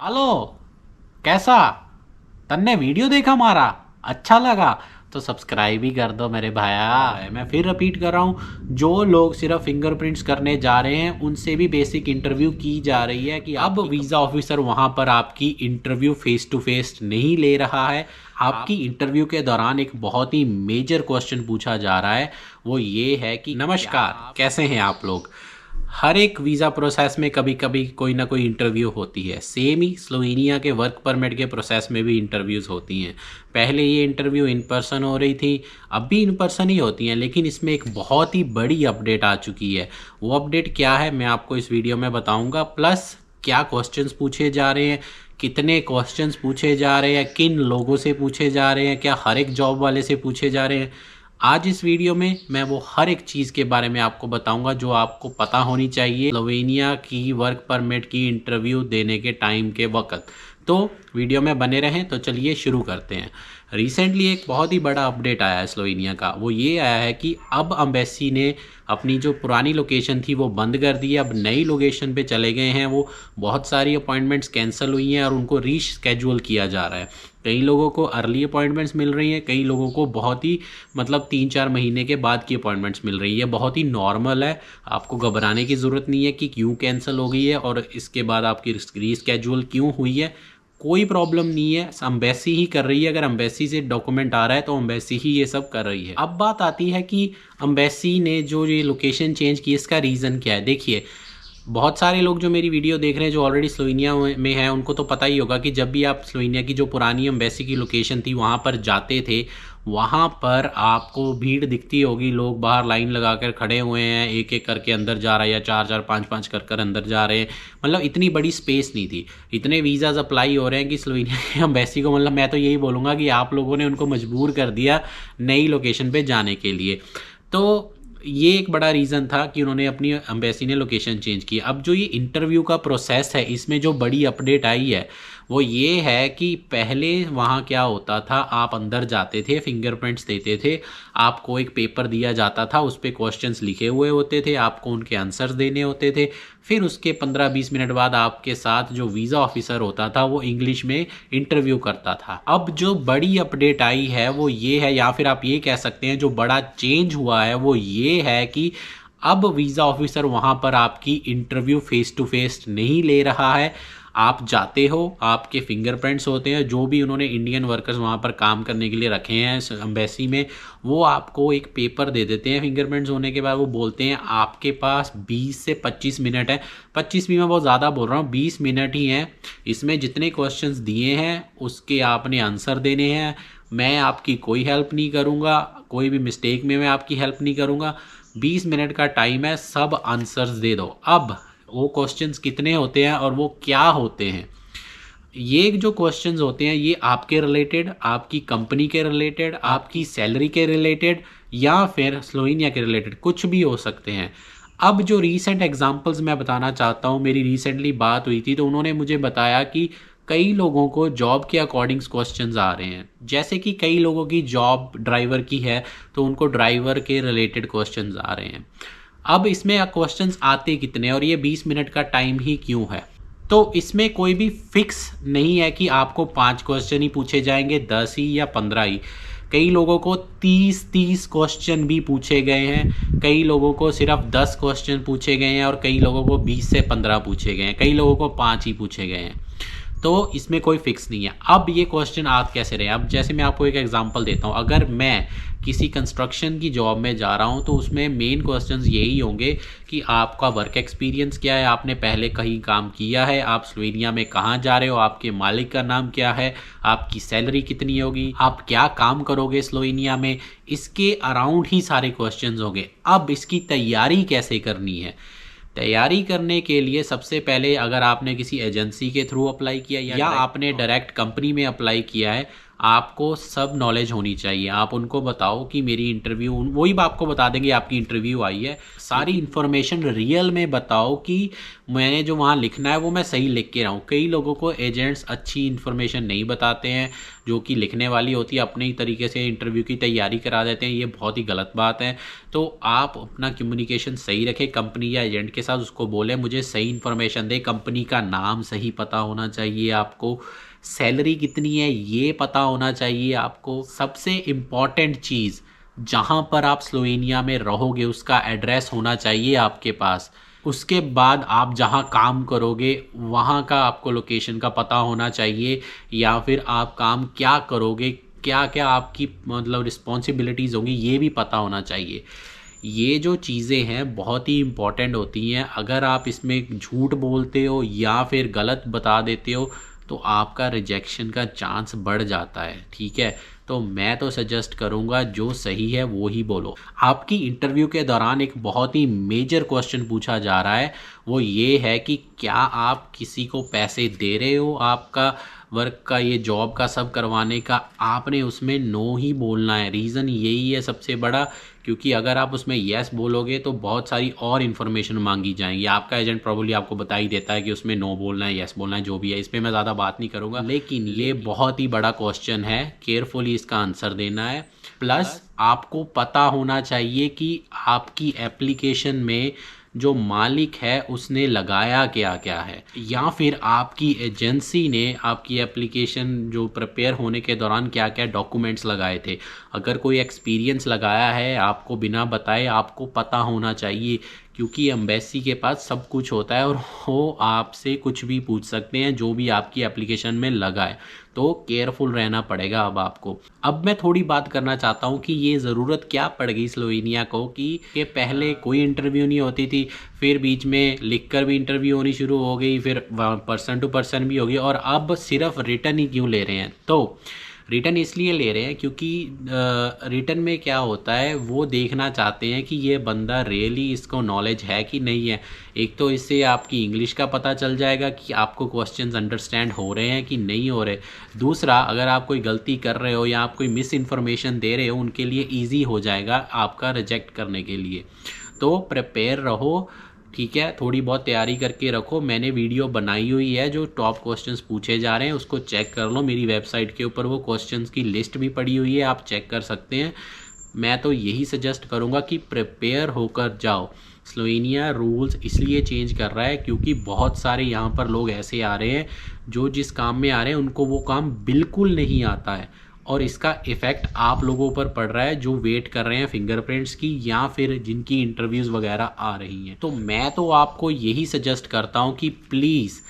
Hello. कैसा? तन्ने video देखा हमारा? अच्छा लगा तो सब्सक्राइब ही कर दो मेरे भाया। मैं फिर रिपीट कर रहा हूँ, जो लोग सिर्फ फिंगरप्रिंट्स करने जा रहे हैं उनसे भी बेसिक इंटरव्यू की जा रही है कि अब वीज़ा ऑफिसर वहाँ पर आपकी इंटरव्यू फेस टू फेस नहीं ले रहा है। आपकी इंटरव्यू के दौरान एक बहुत ही मेजर क्वेश्चन पूछा जा रहा है। वो ये है कि नमस्कार, कैसे हैं आप लोग? हर एक वीज़ा प्रोसेस में कभी कभी कोई ना कोई इंटरव्यू होती है। सेम ही स्लोवेनिया के वर्क परमिट के प्रोसेस में भी इंटरव्यूज़ होती हैं। पहले ये इंटरव्यू इन पर्सन हो रही थी, अब भी इन पर्सन ही होती हैं, लेकिन इसमें एक बहुत ही बड़ी अपडेट आ चुकी है। वो अपडेट क्या है मैं आपको इस वीडियो में बताऊंगा, प्लस क्या क्वेश्चंस पूछे जा रहे हैं, कितने क्वेश्चंस पूछे जा रहे हैं, किन लोगों से पूछे जा रहे हैं, क्या हर एक जॉब वाले से पूछे जा रहे हैं। आज इस वीडियो में मैं वो हर एक चीज़ के बारे में आपको बताऊंगा जो आपको पता होनी चाहिए स्लोवेनिया की वर्क परमिट की इंटरव्यू देने के टाइम के वक्त। तो वीडियो में बने रहें। तो चलिए शुरू करते हैं। रिसेंटली एक बहुत ही बड़ा अपडेट आया है स्लोवेनिया का। वो ये आया है कि अब अम्बेसी ने अपनी जो पुरानी लोकेशन थी वो बंद कर दी है, अब नई लोकेशन पे चले गए हैं। वो बहुत सारी अपॉइंटमेंट्स कैंसिल हुई हैं और उनको रीशेड्यूल किया जा रहा है। कई लोगों को अर्ली अपॉइंटमेंट्स मिल रही हैं, कई लोगों को बहुत ही 3-4 महीने के बाद की अपॉइंटमेंट्स मिल रही है। बहुत ही नॉर्मल है, आपको घबराने की ज़रूरत नहीं है कि क्यों कैंसिल हो गई है और इसके बाद आपकी रीस्केड्यूल क्यों हुई है। कोई प्रॉब्लम नहीं है, अम्बेसी ही कर रही है। अगर अम्बेसी से डॉक्यूमेंट आ रहा है तो अम्बेसी ही ये सब कर रही है। अब बात आती है कि अम्बेसी ने जो ये लोकेशन चेंज की इसका रीज़न क्या है। देखिए, बहुत सारे लोग जो मेरी वीडियो देख रहे हैं जो ऑलरेडी स्लोवेनिया में हैं उनको तो पता ही होगा कि जब भी आप स्लोवेनिया की जो पुरानी एम्बेसी की लोकेशन थी वहाँ पर जाते थे, वहाँ पर आपको भीड़ दिखती होगी। लोग बाहर लाइन लगाकर खड़े हुए हैं, एक एक करके अंदर जा रहा है, या चार चार पाँच पाँच कर कर अंदर जा रहे हैं। मतलब इतनी बड़ी स्पेस नहीं थी। इतने वीज़ाज अप्लाई हो रहे हैं कि स्लोवेनिया की एम्बेसी को, मतलब मैं तो यही बोलूँगा कि आप लोगों ने उनको मजबूर कर दिया नई लोकेशन पर जाने के लिए। तो ये एक बड़ा रीज़न था कि उन्होंने अपनी एम्बेसी ने लोकेशन चेंज की। अब जो ये इंटरव्यू का प्रोसेस है इसमें जो बड़ी अपडेट आई है वो ये है कि पहले वहाँ क्या होता था, आप अंदर जाते थे, फिंगरप्रिंट्स देते थे, आपको एक पेपर दिया जाता था, उस पर क्वेश्चंस लिखे हुए होते थे, आपको उनके आंसर्स देने होते थे। फिर उसके 15-20 मिनट बाद आपके साथ जो वीज़ा ऑफिसर होता था वो इंग्लिश में इंटरव्यू करता था। अब जो बड़ी अपडेट आई है वो ये है, या फिर आप ये कह सकते हैं जो बड़ा चेंज हुआ है वो ये है कि अब वीज़ा ऑफिसर वहाँ पर आपकी इंटरव्यू फेस टू फेस नहीं ले रहा है। आप जाते हो, आपके फिंगरप्रिंट्स होते हैं, जो भी उन्होंने इंडियन वर्कर्स वहाँ पर काम करने के लिए रखे हैं एम्बेसी में, वो आपको एक पेपर दे देते हैं। फिंगरप्रिंट्स होने के बाद वो बोलते हैं आपके पास 20 से 25 मिनट है। 25 भी मैं बहुत ज़्यादा बोल रहा हूँ, 20 मिनट ही हैं। इसमें जितने क्वेश्चंस दिए हैं उसके आपने आंसर देने हैं। मैं आपकी कोई हेल्प नहीं करूँगा, कोई भी मिस्टेक में मैं आपकी हेल्प नहीं करूँगा। 20 मिनट का टाइम है, सब आंसर्स दे दो। अब वो क्वेश्चंस कितने होते हैं और वो क्या होते हैं, ये जो क्वेश्चंस होते हैं ये आपके रिलेटेड, आपकी कंपनी के रिलेटेड, आपकी सैलरी के रिलेटेड, या फिर स्लोवेनिया के रिलेटेड कुछ भी हो सकते हैं। अब जो रीसेंट एग्जांपल्स मैं बताना चाहता हूँ, मेरी रिसेंटली बात हुई थी तो उन्होंने मुझे बताया कि कई लोगों को जॉब के अकॉर्डिंग्स क्वेश्चंस आ रहे हैं। जैसे कि कई लोगों की जॉब ड्राइवर की है तो उनको ड्राइवर के रिलेटेड क्वेश्चंस आ रहे हैं। अब इसमें क्वेश्चंस आते कितने और ये 20 मिनट का टाइम ही क्यों है, तो इसमें कोई भी फिक्स नहीं है कि आपको 5 क्वेश्चन ही पूछे जाएंगे, 10 ही या 15 ही। कई लोगों को 30-30 क्वेश्चन भी पूछे गए हैं, कई लोगों को सिर्फ 10 क्वेश्चन पूछे गए हैं और कई लोगों को 20 से 15 पूछे गए हैं, कई लोगों को 5 ही पूछे गए हैं। तो इसमें कोई फिक्स नहीं है। अब ये क्वेश्चन आ कैसे रहे, अब जैसे मैं आपको एक एग्जांपल देता हूँ। अगर मैं किसी कंस्ट्रक्शन की जॉब में जा रहा हूँ तो उसमें मेन क्वेश्चंस यही होंगे कि आपका वर्क एक्सपीरियंस क्या है, आपने पहले कहीं काम किया है, आप स्लोवेनिया में कहाँ जा रहे हो, आपके मालिक का नाम क्या है, आपकी सैलरी कितनी होगी, आप क्या काम करोगे स्लोवेनिया में, इसके अराउंड ही सारे क्वेश्चंस होंगे। अब इसकी तैयारी कैसे करनी है, तैयारी करने के लिए सबसे पहले अगर आपने किसी एजेंसी के थ्रू अप्लाई किया या आपने डायरेक्ट कंपनी में अप्लाई किया है, आपको सब नॉलेज होनी चाहिए। आप उनको बताओ कि मेरी इंटरव्यू, वही आपको बता देंगे आपकी इंटरव्यू आई है। सारी इन्फॉर्मेशन रियल में बताओ कि मैंने जो वहाँ लिखना है वो मैं सही लिख के रहा हूँ। कई लोगों को एजेंट्स अच्छी इन्फॉर्मेशन नहीं बताते हैं जो कि लिखने वाली होती है, अपने ही तरीके से इंटरव्यू की तैयारी करा देते हैं। ये बहुत ही गलत बात है। तो आप अपना कम्युनिकेशन सही रखें कंपनी या एजेंट के साथ, उसको बोले मुझे सही इन्फॉर्मेशन दे। कंपनी का नाम सही पता होना चाहिए आपको, सैलरी कितनी है ये पता होना चाहिए आपको। सबसे इम्पॉर्टेंट चीज़, जहाँ पर आप स्लोवेनिया में रहोगे उसका एड्रेस होना चाहिए आपके पास। उसके बाद आप जहाँ काम करोगे वहाँ का आपको लोकेशन का पता होना चाहिए, या फिर आप काम क्या करोगे, क्या क्या आपकी मतलब रिस्पॉन्सिबिलिटीज़ होंगी ये भी पता होना चाहिए। ये जो चीज़ें हैं बहुत ही इम्पॉर्टेंट होती हैं। अगर आप इसमें झूठ बोलते हो या फिर गलत बता देते हो तो आपका रिजेक्शन का चांस बढ़ जाता है, ठीक है। तो मैं तो सजेस्ट करूँगा जो सही है वो ही बोलो। आपकी इंटरव्यू के दौरान एक बहुत ही मेजर क्वेश्चन पूछा जा रहा है, वो ये है कि क्या आप किसी को पैसे दे रहे हो आपका वर्क का, ये जॉब का सब करवाने का। आपने उसमें नो ही बोलना है। रीज़न यही है सबसे बड़ा, क्योंकि अगर आप उसमें येस बोलोगे तो बहुत सारी और इन्फॉर्मेशन मांगी जाएंगी। आपका एजेंट प्रॉब्ली आपको बता ही देता है कि उसमें नो बोलना है, येस बोलना है, जो भी है। इस पर मैं ज़्यादा बात नहीं करूँगा, लेकिन ये बहुत ही बड़ा क्वेश्चन है, केयरफुली इसका आंसर देना है। प्लस आपको पता होना चाहिए कि आपकी एप्लीकेशन में जो मालिक है उसने लगाया क्या क्या है, या फिर आपकी एजेंसी ने आपकी एप्लीकेशन जो प्रिपेयर होने के दौरान क्या क्या डॉक्यूमेंट्स लगाए थे। अगर कोई एक्सपीरियंस लगाया है आपको बिना बताए, आपको पता होना चाहिए, क्योंकि एम्बेसी के पास सब कुछ होता है और वो आपसे कुछ भी पूछ सकते हैं जो भी आपकी एप्लीकेशन में लगा है। तो केयरफुल रहना पड़ेगा अब आपको। अब मैं थोड़ी बात करना चाहता हूँ कि ये ज़रूरत क्या पड़ गई स्लोवेनिया को कि पहले कोई इंटरव्यू नहीं होती थी, फिर बीच में लिखकर भी इंटरव्यू होनी शुरू हो गई, फिर पर्सन टू पर्सन भी हो गई, और अब सिर्फ रिटर्न ही क्यों ले रहे हैं। तो रिटर्न इसलिए ले रहे हैं क्योंकि रिटर्न में क्या होता है, वो देखना चाहते हैं कि ये बंदा रियली इसको नॉलेज है कि नहीं है। एक तो इससे आपकी इंग्लिश का पता चल जाएगा कि आपको क्वेश्चंस अंडरस्टैंड हो रहे हैं कि नहीं हो रहे। दूसरा, अगर आप कोई गलती कर रहे हो या आप कोई मिस इन्फॉर्मेशन दे रहे हो, उनके लिए ईजी हो जाएगा आपका रिजेक्ट करने के लिए। तो प्रिपेयर रहो, ठीक है। थोड़ी बहुत तैयारी करके रखो। मैंने वीडियो बनाई हुई है, जो टॉप क्वेश्चंस पूछे जा रहे हैं उसको चेक कर लो। मेरी वेबसाइट के ऊपर वो क्वेश्चंस की लिस्ट भी पड़ी हुई है, आप चेक कर सकते हैं। मैं तो यही सजेस्ट करूँगा कि प्रिपेयर होकर जाओ। स्लोवेनिया रूल्स इसलिए चेंज कर रहा है क्योंकि बहुत सारे यहाँ पर लोग ऐसे आ रहे हैं जो जिस काम में आ रहे हैं उनको वो काम बिल्कुल नहीं आता है, और इसका इफ़ेक्ट आप लोगों पर पड़ रहा है जो वेट कर रहे हैं फिंगरप्रिंट्स की या फिर जिनकी इंटरव्यूज़ वगैरह आ रही हैं। तो मैं तो आपको यही सजेस्ट करता हूँ कि प्लीज़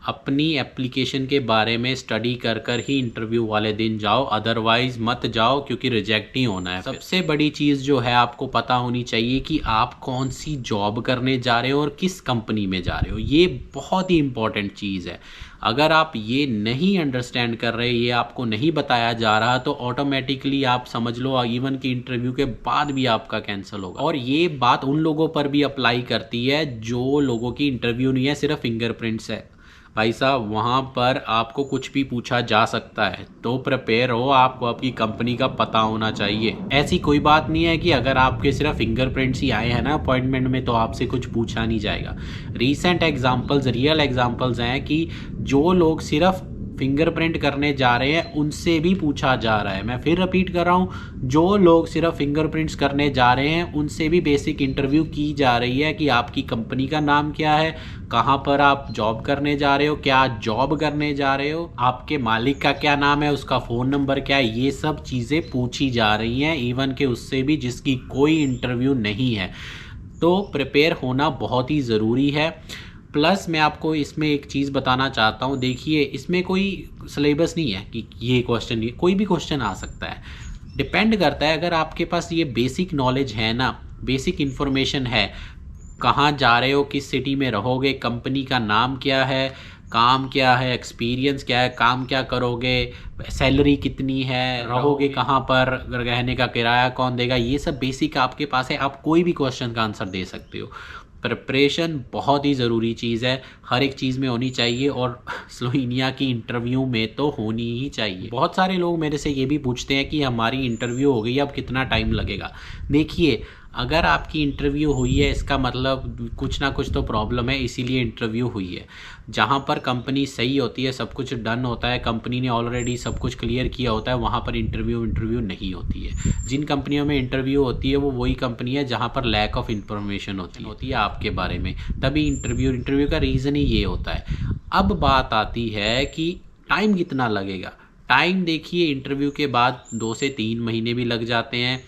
अपनी एप्लीकेशन के बारे में स्टडी कर कर ही इंटरव्यू वाले दिन जाओ, अदरवाइज़ मत जाओ, क्योंकि रिजेक्ट ही होना है। सबसे बड़ी चीज़ जो है आपको पता होनी चाहिए कि आप कौन सी जॉब करने जा रहे हो और किस कंपनी में जा रहे हो। ये बहुत ही इंपॉर्टेंट चीज़ है। अगर आप ये नहीं अंडरस्टैंड कर रहे, ये आपको नहीं बताया जा रहा, तो ऑटोमेटिकली आप समझ लो इवन कि इंटरव्यू के बाद भी आपका कैंसिल होगा। और ये बात उन लोगों पर भी अप्लाई करती है जो लोगों की इंटरव्यू नहीं है, सिर्फ फिंगरप्रिंट्स है। भाई साहब, वहाँ पर आपको कुछ भी पूछा जा सकता है, तो प्रिपेयर हो। आपको आपकी कंपनी का पता होना चाहिए। ऐसी कोई बात नहीं है कि अगर आपके सिर्फ फिंगरप्रिंट्स ही आए हैं ना अपॉइंटमेंट में तो आपसे कुछ पूछा नहीं जाएगा। रीसेंट एग्जांपल्स, रियल एग्जांपल्स हैं कि जो लोग सिर्फ फिंगरप्रिंट करने जा रहे हैं उनसे भी पूछा जा रहा है। मैं फिर रिपीट कर रहा हूँ, जो लोग सिर्फ फिंगरप्रिंट्स करने जा रहे हैं उनसे भी बेसिक इंटरव्यू की जा रही है कि आपकी कंपनी का नाम क्या है, कहाँ पर आप जॉब करने जा रहे हो, क्या जॉब करने जा रहे हो, आपके मालिक का क्या नाम है, उसका फ़ोन नंबर क्या है। ये सब चीज़ें पूछी जा रही हैं, इवन के उससे भी जिसकी कोई इंटरव्यू नहीं है। तो प्रिपेयर होना बहुत ही ज़रूरी है। प्लस मैं आपको इसमें एक चीज़ बताना चाहता हूँ, देखिए इसमें कोई सिलेबस नहीं है कि ये क्वेश्चन, ये कोई भी क्वेश्चन आ सकता है। डिपेंड करता है, अगर आपके पास ये बेसिक नॉलेज है ना, बेसिक इन्फॉर्मेशन है, कहाँ जा रहे हो, किस सिटी में रहोगे, कंपनी का नाम क्या है, काम क्या है, एक्सपीरियंस क्या है, काम क्या करोगे, सैलरी कितनी है, रहोगे कहाँ पर, रहने का किराया कौन देगा, ये सब बेसिक आपके पास है, आप कोई भी क्वेश्चन का आंसर दे सकते हो। प्रिपरेशन बहुत ही ज़रूरी चीज़ है, हर एक चीज़ में होनी चाहिए और स्लोवेनिया की इंटरव्यू में तो होनी ही चाहिए। बहुत सारे लोग मेरे से ये भी पूछते हैं कि हमारी इंटरव्यू हो गई, अब कितना टाइम लगेगा। देखिए, अगर आपकी इंटरव्यू हुई है इसका मतलब कुछ ना कुछ तो प्रॉब्लम है, इसीलिए इंटरव्यू हुई है। जहाँ पर कंपनी सही होती है, सब कुछ डन होता है, कंपनी ने ऑलरेडी सब कुछ क्लियर किया होता है, वहाँ पर इंटरव्यू नहीं होती है। जिन कंपनियों में इंटरव्यू होती है वो वही कंपनी है जहाँ पर लैक ऑफ इंफॉर्मेशन होती है आपके बारे में, तभी इंटरव्यू का रीज़न ही ये होता है। अब बात आती है कि टाइम कितना लगेगा। टाइम देखिए, इंटरव्यू के बाद 2 से 3 महीने भी लग जाते हैं,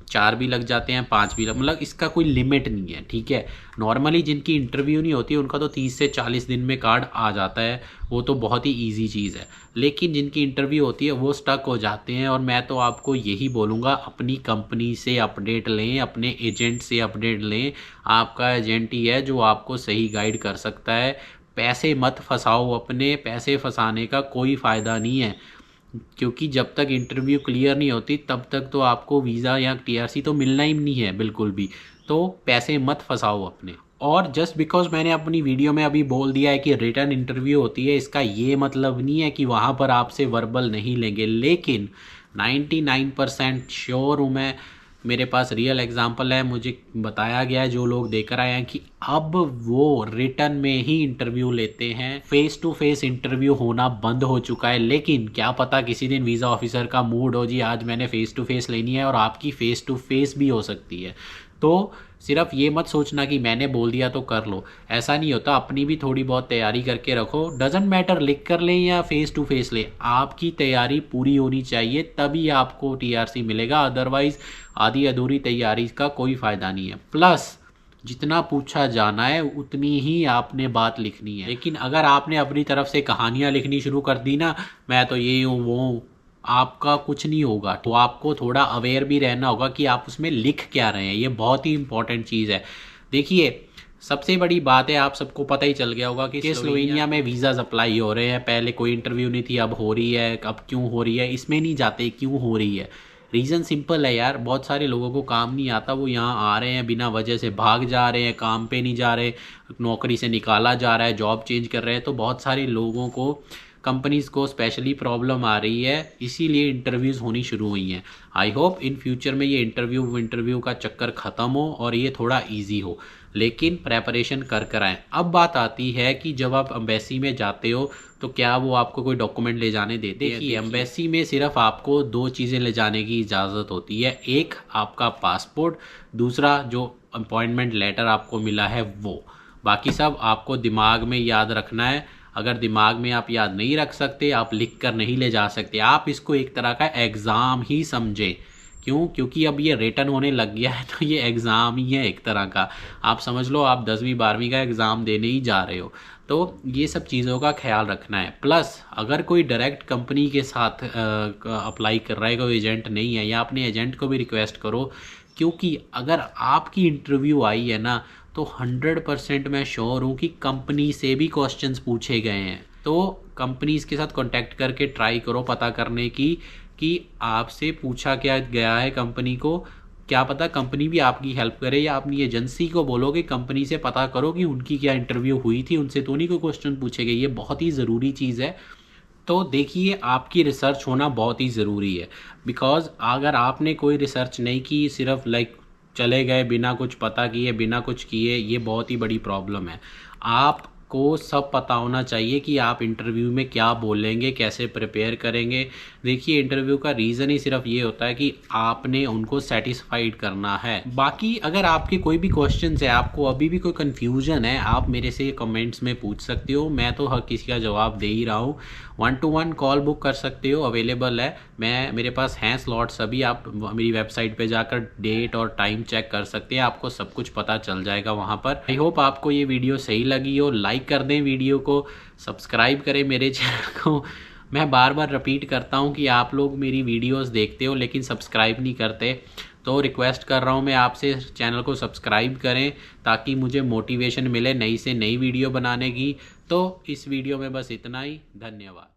4 भी लग जाते हैं, 5 भी मतलब इसका कोई लिमिट नहीं है, ठीक है। नॉर्मली जिनकी इंटरव्यू नहीं होती उनका तो 30 से 40 दिन में कार्ड आ जाता है, वो तो बहुत ही इजी चीज़ है। लेकिन जिनकी इंटरव्यू होती है वो स्टक हो जाते हैं, और मैं तो आपको यही बोलूँगा, अपनी कंपनी से अपडेट लें, अपने एजेंट से अपडेट लें। आपका एजेंट ही है जो आपको सही गाइड कर सकता है। पैसे मत फंसाओ अपने, पैसे फंसाने का कोई फ़ायदा नहीं है, क्योंकि जब तक इंटरव्यू क्लियर नहीं होती तब तक तो आपको वीज़ा या टीआरसी तो मिलना ही नहीं है बिल्कुल भी। तो पैसे मत फंसाओ अपने। और जस्ट बिकॉज मैंने अपनी वीडियो में अभी बोल दिया है कि रिटर्न इंटरव्यू होती है, इसका ये मतलब नहीं है कि वहाँ पर आपसे वर्बल नहीं लेंगे। लेकिन 99% श्योर हूँ मैं, मेरे पास रियल एग्जांपल है, मुझे बताया गया है, जो लोग देकर आए हैं, कि अब वो रिटर्न में ही इंटरव्यू लेते हैं। फेस टू फेस इंटरव्यू होना बंद हो चुका है। लेकिन क्या पता किसी दिन वीज़ा ऑफिसर का मूड हो, जी आज मैंने फ़ेस टू फेस लेनी है, और आपकी फ़ेस टू फेस भी हो सकती है। तो सिर्फ ये मत सोचना कि मैंने बोल दिया तो कर लो, ऐसा नहीं होता। अपनी भी थोड़ी बहुत तैयारी करके रखो। डजेंट मैटर लिख कर लें या फेस टू फेस लें, आपकी तैयारी पूरी होनी चाहिए, तभी आपको टीआरसी मिलेगा। अदरवाइज़ आधी अधूरी तैयारी का कोई फ़ायदा नहीं है। प्लस जितना पूछा जाना है उतनी ही आपने बात लिखनी है। लेकिन अगर आपने अपनी तरफ से कहानियाँ लिखनी शुरू कर दी ना, मैं तो ये हूँ वो हूँ, आपका कुछ नहीं होगा। तो आपको थोड़ा अवेयर भी रहना होगा कि आप उसमें लिख क्या रहे हैं, ये बहुत ही इंपॉर्टेंट चीज़ है। देखिए, सबसे बड़ी बात है, आप सबको पता ही चल गया होगा कि स्लोवेनिया में वीज़ाज़ अप्लाई हो रहे हैं। पहले कोई इंटरव्यू नहीं थी, अब हो रही है। अब क्यों हो रही है, इसमें नहीं जाते क्यों हो रही है। रीज़न सिंपल है यार, बहुत सारे लोगों को काम नहीं आता, वो यहाँ आ रहे हैं, बिना वजह से भाग जा रहे हैं, काम पे नहीं जा रहे, नौकरी से निकाला जा रहा है, जॉब चेंज कर रहे हैं। तो बहुत सारे लोगों को, कंपनीज़ को स्पेशली प्रॉब्लम आ रही है, इसीलिए इंटरव्यूज़ होनी शुरू हुई हैं। आई होप इन फ्यूचर में ये इंटरव्यू का चक्कर ख़त्म हो और ये थोड़ा इजी हो, लेकिन प्रेपरेशन कर आएँ। अब बात आती है कि जब आप एम्बेसी में जाते हो तो क्या वो आपको कोई डॉक्यूमेंट ले जाने देते हैं? देखिए, एम्बेसी में सिर्फ आपको 2 चीज़ें ले जाने की इजाज़त होती है। एक आपका पासपोर्ट, दूसरा जो अपॉइंटमेंट लेटर आपको मिला है वो। बाकी सब आपको दिमाग में याद रखना है। अगर दिमाग में आप याद नहीं रख सकते, आप लिख कर नहीं ले जा सकते। आप इसको एक तरह का एग्ज़ाम ही समझें। क्यों? क्योंकि अब ये रिटर्न होने लग गया है, तो ये एग्ज़ाम ही है एक तरह का। आप समझ लो आप 10वीं 12वीं का एग्ज़ाम देने ही जा रहे हो। तो ये सब चीज़ों का ख्याल रखना है। प्लस अगर कोई डायरेक्ट कंपनी के साथ अप्लाई कर रहा है, कोई एजेंट नहीं है, या अपने एजेंट को भी रिक्वेस्ट करो, क्योंकि अगर आपकी इंटरव्यू आई है ना, तो 100% मैं श्योर हूँ कि कंपनी से भी क्वेश्चंस पूछे गए हैं। तो कंपनीज़ के साथ कांटेक्ट करके ट्राई करो पता करने की कि आपसे पूछा क्या गया है कंपनी को। क्या पता कंपनी भी आपकी हेल्प करे, या अपनी एजेंसी को बोलो कि कंपनी से पता करो कि उनकी क्या इंटरव्यू हुई थी, उनसे तो नहीं कोई क्वेश्चन पूछे गए। ये बहुत ही ज़रूरी चीज़ है। तो देखिए, आपकी रिसर्च होना बहुत ही ज़रूरी है। बिकॉज़ अगर आपने कोई रिसर्च नहीं की, सिर्फ चले गए बिना कुछ पता किए, बिना कुछ किए, ये बहुत ही बड़ी प्रॉब्लम है। आपको सब पता होना चाहिए कि आप इंटरव्यू में क्या बोलेंगे, कैसे प्रिपेयर करेंगे। देखिए, इंटरव्यू का रीज़न ही सिर्फ ये होता है कि आपने उनको सेटिस्फाइड करना है। बाकी अगर आपके कोई भी क्वेश्चंस है, आपको अभी भी कोई कन्फ्यूजन है, आप मेरे से कमेंट्स में पूछ सकते हो। मैं तो हर किसी का जवाब दे ही रहा हूँ। 1-to-1 कॉल बुक कर सकते हो, अवेलेबल है। मेरे पास हैं स्लॉट्स अभी। आप मेरी वेबसाइट पे जाकर डेट और टाइम चेक कर सकते हैं, आपको सब कुछ पता चल जाएगा वहाँ पर। आई होप आपको ये वीडियो सही लगी हो। लाइक कर दें वीडियो को, सब्सक्राइब करें मेरे चैनल को। मैं बार बार रिपीट करता हूँ कि आप लोग मेरी वीडियोस देखते हो लेकिन सब्सक्राइब नहीं करते, तो रिक्वेस्ट कर रहा हूँ मैं आपसे, चैनल को सब्सक्राइब करें ताकि मुझे मोटिवेशन मिले नई से नई वीडियो बनाने की। तो इस वीडियो में बस इतना ही। धन्यवाद।